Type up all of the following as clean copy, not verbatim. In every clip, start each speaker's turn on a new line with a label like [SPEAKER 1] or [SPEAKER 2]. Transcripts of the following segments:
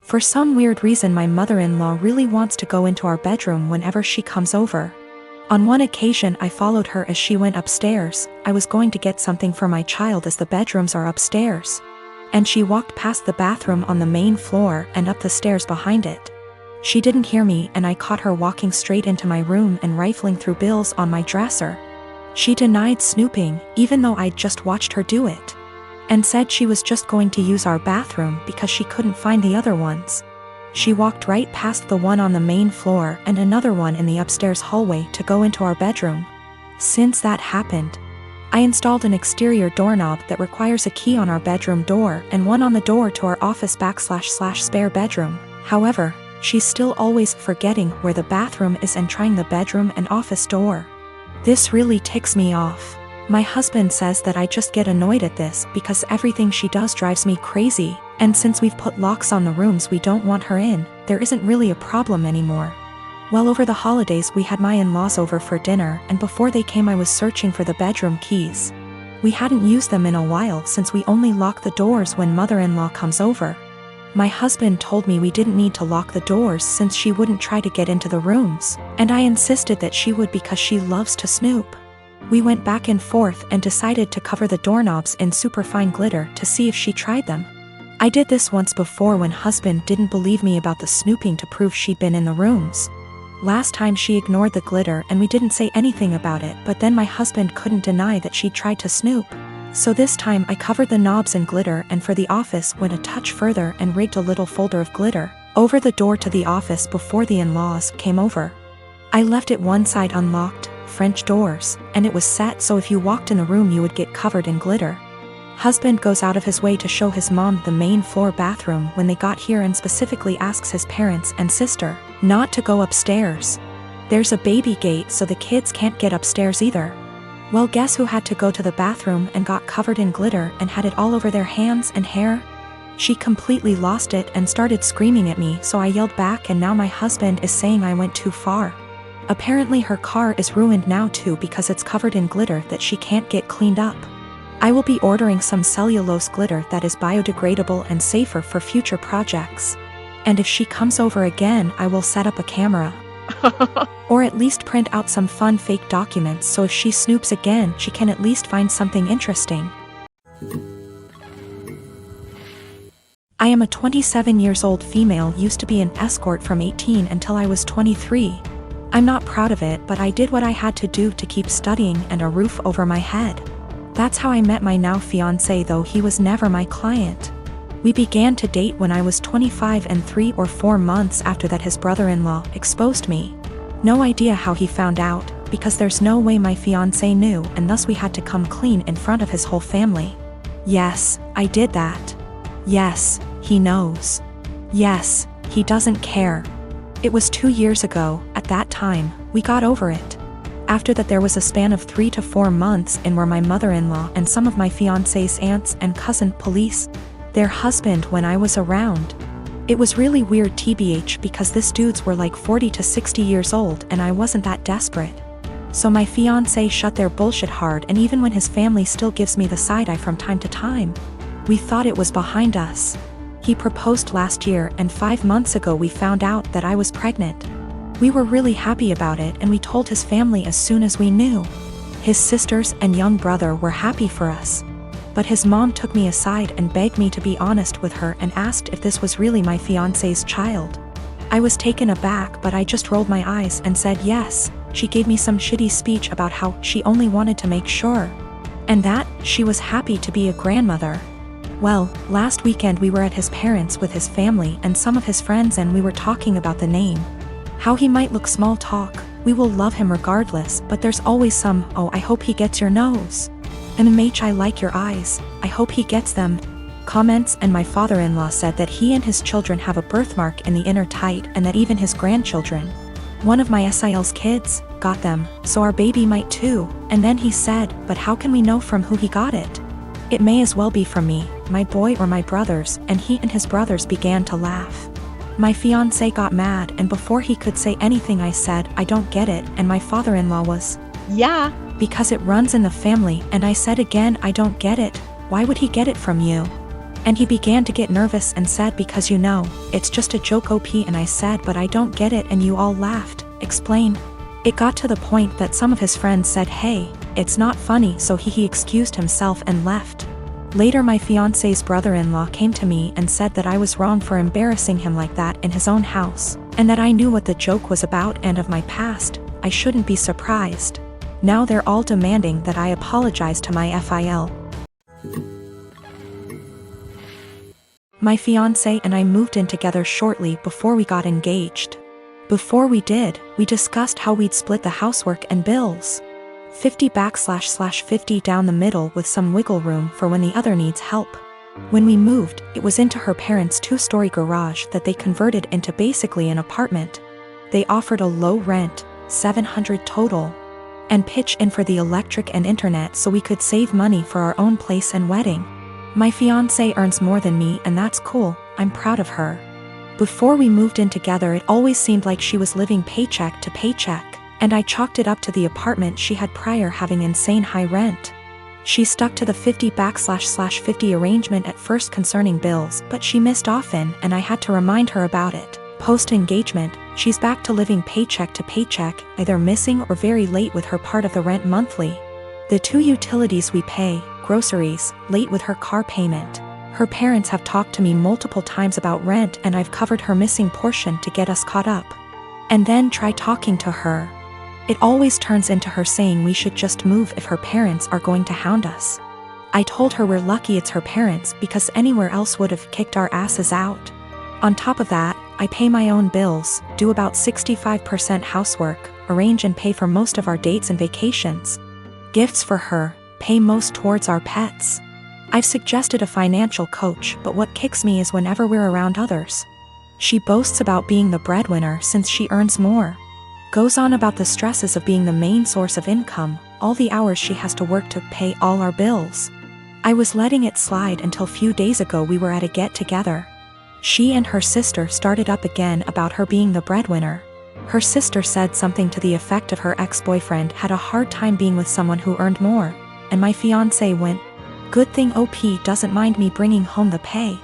[SPEAKER 1] For some weird reason my mother-in-law really wants to go into our bedroom whenever she comes over. On one occasion I followed her as she went upstairs. I was going to get something for my child as the bedrooms are upstairs. And she walked past the bathroom on the main floor and up the stairs behind it. She didn't hear me and I caught her walking straight into my room and rifling through bills on my dresser. She denied snooping, even though I'd just watched her do it. And said she was just going to use our bathroom because she couldn't find the other ones. She walked right past the one on the main floor and another one in the upstairs hallway to go into our bedroom. Since that happened, I installed an exterior doorknob that requires a key on our bedroom door and one on the door to our office / spare bedroom. However, she's still always forgetting where the bathroom is and trying the bedroom and office door. This really ticks me off. My husband says that I just get annoyed at this because everything she does drives me crazy, and since we've put locks on the rooms we don't want her in, there isn't really a problem anymore. Well, over the holidays we had my in-laws over for dinner, and before they came I was searching for the bedroom keys. We hadn't used them in a while since we only lock the doors when mother-in-law comes over. My husband told me we didn't need to lock the doors since she wouldn't try to get into the rooms, and I insisted that she would because she loves to snoop. We went back and forth and decided to cover the doorknobs in superfine glitter to see if she tried them. I did this once before when husband didn't believe me about the snooping to prove she'd been in the rooms. Last time she ignored the glitter and we didn't say anything about it, but then my husband couldn't deny that she'd tried to snoop. So this time I covered the knobs in glitter and for the office went a touch further and rigged a little folder of glitter over the door to the office before the in-laws came over. I left it one side unlocked, French doors, and it was set so if you walked in the room you would get covered in glitter. Husband goes out of his way to show his mom the main floor bathroom when they got here and specifically asks his parents and sister not to go upstairs. There's a baby gate so the kids can't get upstairs either. Well, guess who had to go to the bathroom and got covered in glitter and had it all over their hands and hair? She completely lost it and started screaming at me, so I yelled back and now my husband is saying I went too far. Apparently her car is ruined now too because it's covered in glitter that she can't get cleaned up. I will be ordering some cellulose glitter that is biodegradable and safer for future projects. And if she comes over again I will set up a camera. Or at least print out some fun fake documents so if she snoops again she can at least find something interesting. I am a 27 years old female, used to be an escort from 18 until I was 23. I'm not proud of it, but I did what I had to do to keep studying and a roof over my head. That's how I met my now fiancé, though he was never my client. We began to date when I was 25 and 3 or 4 months after that his brother-in-law exposed me. No idea how he found out, because there's no way my fiancé knew, and thus we had to come clean in front of his whole family. Yes, I did that. Yes, he knows. Yes, he doesn't care. It was 2 years ago. At that time, we got over it. After that there was a span of 3 to 4 months in where my mother-in-law and some of my fiancé's aunts and cousin police their husband when I was around. It was really weird tbh because this dudes were like 40 to 60 years old and I wasn't that desperate. So my fiancé shut their bullshit hard, and even when his family still gives me the side eye from time to time, we thought it was behind us. He proposed last year and 5 months ago we found out that I was pregnant. We were really happy about it and we told his family as soon as we knew. His sisters and young brother were happy for us. But his mom took me aside and begged me to be honest with her and asked if this was really my fiancé's child. I was taken aback, but I just rolled my eyes and said yes. She gave me some shitty speech about how she only wanted to make sure, and that she was happy to be a grandmother. Well, last weekend we were at his parents' with his family and some of his friends, and we were talking about the name. How he might look, small talk. We will love him regardless, but there's always some, oh, I hope he gets your nose. MMH, I like your eyes. I hope he gets them. Comments. And my father-in-law said that he and his children have a birthmark in the inner tight and that even his grandchildren, one of my SIL's kids, got them, so our baby might too. And then he said, but how can we know from who he got it? It may as well be from me, my boy, or my brothers. And he and his brothers began to laugh. My fiancé got mad, and before he could say anything I said, I don't get it, and my father-in-law was, yeah, because it runs in the family, and I said again, I don't get it. Why would he get it from you? And he began to get nervous and said, because you know, it's just a joke OP, and I said, but I don't get it, and you all laughed. Explain. It got to the point that some of his friends said, hey, it's not funny, so he excused himself and left. Later my fiancé's brother-in-law came to me and said that I was wrong for embarrassing him like that in his own house, and that I knew what the joke was about and of my past. I shouldn't be surprised. Now they're all demanding that I apologize to my FIL. My fiancé and I moved in together shortly before we got engaged. Before we did, we discussed how we'd split the housework and bills. 50//50 down the middle with some wiggle room for when the other needs help. When we moved, it was into her parents' 2-story garage that they converted into basically an apartment. They offered a low rent, $700 total, and pitch in for the electric and internet so we could save money for our own place and wedding. My fiancé earns more than me, and that's cool. I'm proud of her. Before we moved in together, it always seemed like she was living paycheck to paycheck, and I chalked it up to the apartment she had prior having insane high rent. She stuck to the 50//50 arrangement at first concerning bills, but she missed often, and I had to remind her about it. Post-engagement, she's back to living paycheck to paycheck, either missing or very late with her part of the rent monthly. The 2 utilities we pay, groceries, late with her car payment. Her parents have talked to me multiple times about rent, and I've covered her missing portion to get us caught up. And then try talking to her. It always turns into her saying we should just move if her parents are going to hound us. I told her we're lucky it's her parents, because anywhere else would have kicked our asses out. On top of that, I pay my own bills, do about 65% housework, arrange and pay for most of our dates and vacations. Gifts for her, pay most towards our pets. I've suggested a financial coach, but what kicks me is whenever we're around others. She boasts about being the breadwinner since she earns more. Goes on about the stresses of being the main source of income, all the hours she has to work to pay all our bills. I was letting it slide until few days ago we were at a get-together. She and her sister started up again about her being the breadwinner. Her sister said something to the effect of her ex-boyfriend had a hard time being with someone who earned more, and my fiancé went, "Good thing OP doesn't mind me bringing home the pay."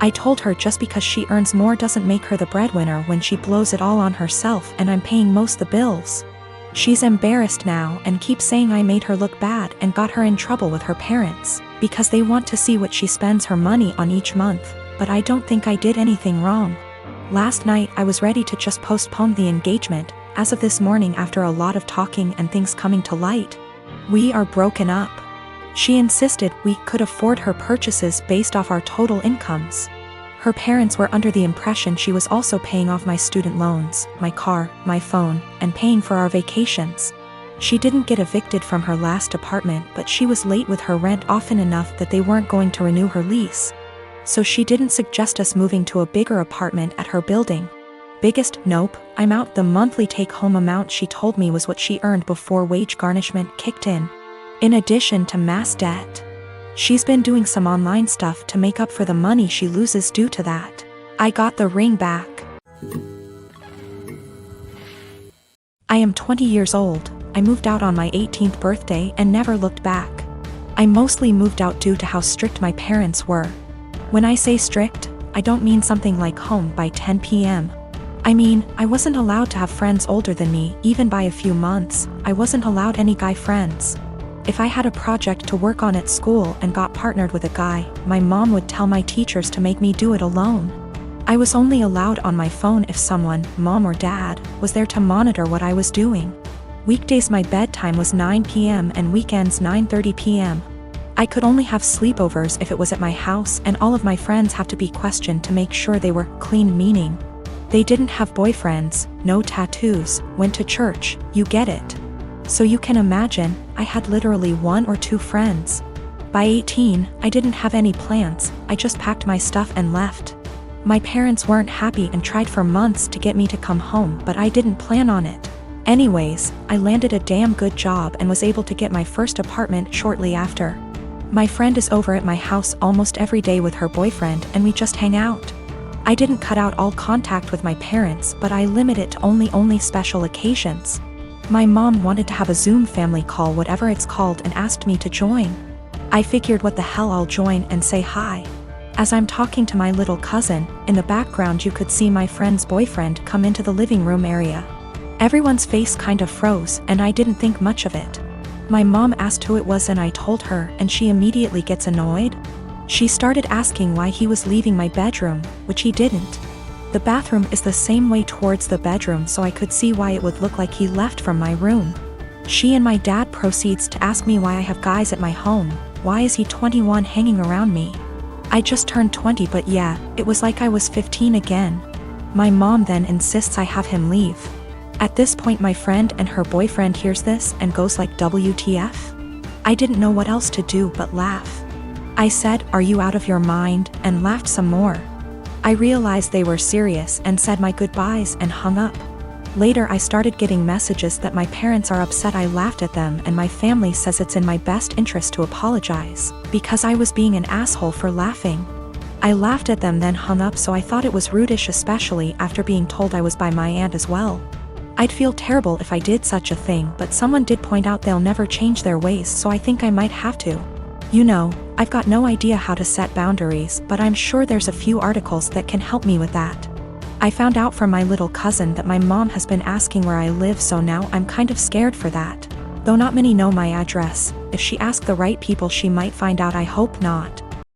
[SPEAKER 1] I told her just because she earns more doesn't make her the breadwinner when she blows it all on herself and I'm paying most the bills. She's embarrassed now and keeps saying I made her look bad and got her in trouble with her parents, because they want to see what she spends her money on each month, but I don't think I did anything wrong. Last night I was ready to just postpone the engagement. As of this morning, after a lot of talking and things coming to light, we are broken up. She insisted we could afford her purchases based off our total incomes. Her parents were under the impression she was also paying off my student loans, my car, my phone, and paying for our vacations. She didn't get evicted from her last apartment, but she was late with her rent often enough that they weren't going to renew her lease. So she didn't suggest us moving to a bigger apartment at her building. Biggest nope, I'm out. The monthly take-home amount she told me was what she earned before wage garnishment kicked in addition to mass debt. She's been doing some online stuff to make up for the money she loses due to that. I got the ring back. I am 20 years old. I moved out on my 18th birthday and never looked back. I mostly moved out due to how strict my parents were. When I say strict, I don't mean something like home by 10 p.m. I mean, I wasn't allowed to have friends older than me, even by a few months. I wasn't allowed any guy friends. If I had a project to work on at school and got partnered with a guy, my mom would tell my teachers to make me do it alone. I was only allowed on my phone if someone, mom or dad, was there to monitor what I was doing. Weekdays my bedtime was 9 p.m. and weekends 9:30 p.m. I could only have sleepovers if it was at my house, and all of my friends have to be questioned to make sure they were clean, meaning they didn't have boyfriends, no tattoos, went to church, you get it. So you can imagine, I had literally 1 or 2 friends. By 18, I didn't have any plans, I just packed my stuff and left. My parents weren't happy and tried for months to get me to come home, but I didn't plan on it. Anyways, I landed a damn good job and was able to get my first apartment shortly after. My friend is over at my house almost every day with her boyfriend and we just hang out. I didn't cut out all contact with my parents, but I limit it to only special occasions. My mom wanted to have a Zoom family call, whatever it's called, and asked me to join. I figured what the hell, I'll join and say hi. As I'm talking to my little cousin, in the background you could see my friend's boyfriend come into the living room area. Everyone's face kind of froze, and I didn't think much of it. My mom asked who it was and I told her, and she immediately gets annoyed. She started asking why he was leaving my bedroom, which he didn't. The bathroom is the same way towards the bedroom, so I could see why it would look like he left from my room. She and my dad proceeds to ask me why I have guys at my home. Why is he 21 hanging around me? I just turned 20, but yeah, it was like I was 15 again. My mom then insists I have him leave. At this point my friend and her boyfriend hears this and goes like WTF? I didn't know what else to do but laugh. I said, "Are you out of your mind?" and laughed some more. I realized they were serious and said my goodbyes and hung up. Later I started getting messages that my parents are upset I laughed at them, and my family says it's in my best interest to apologize, because I was being an asshole for laughing. I laughed at them then hung up, so I thought it was rudish, especially after being told I was by my aunt as well. I'd feel terrible if I did such a thing, but someone did point out they'll never change their ways, so I think I might have to. You know, I've got no idea how to set boundaries, but I'm sure there's a few articles that can help me with that. I found out from my little cousin that my mom has been asking where I live, so now I'm kind of scared for that. Though not many know my address, if she asks the right people she might find out. I hope not.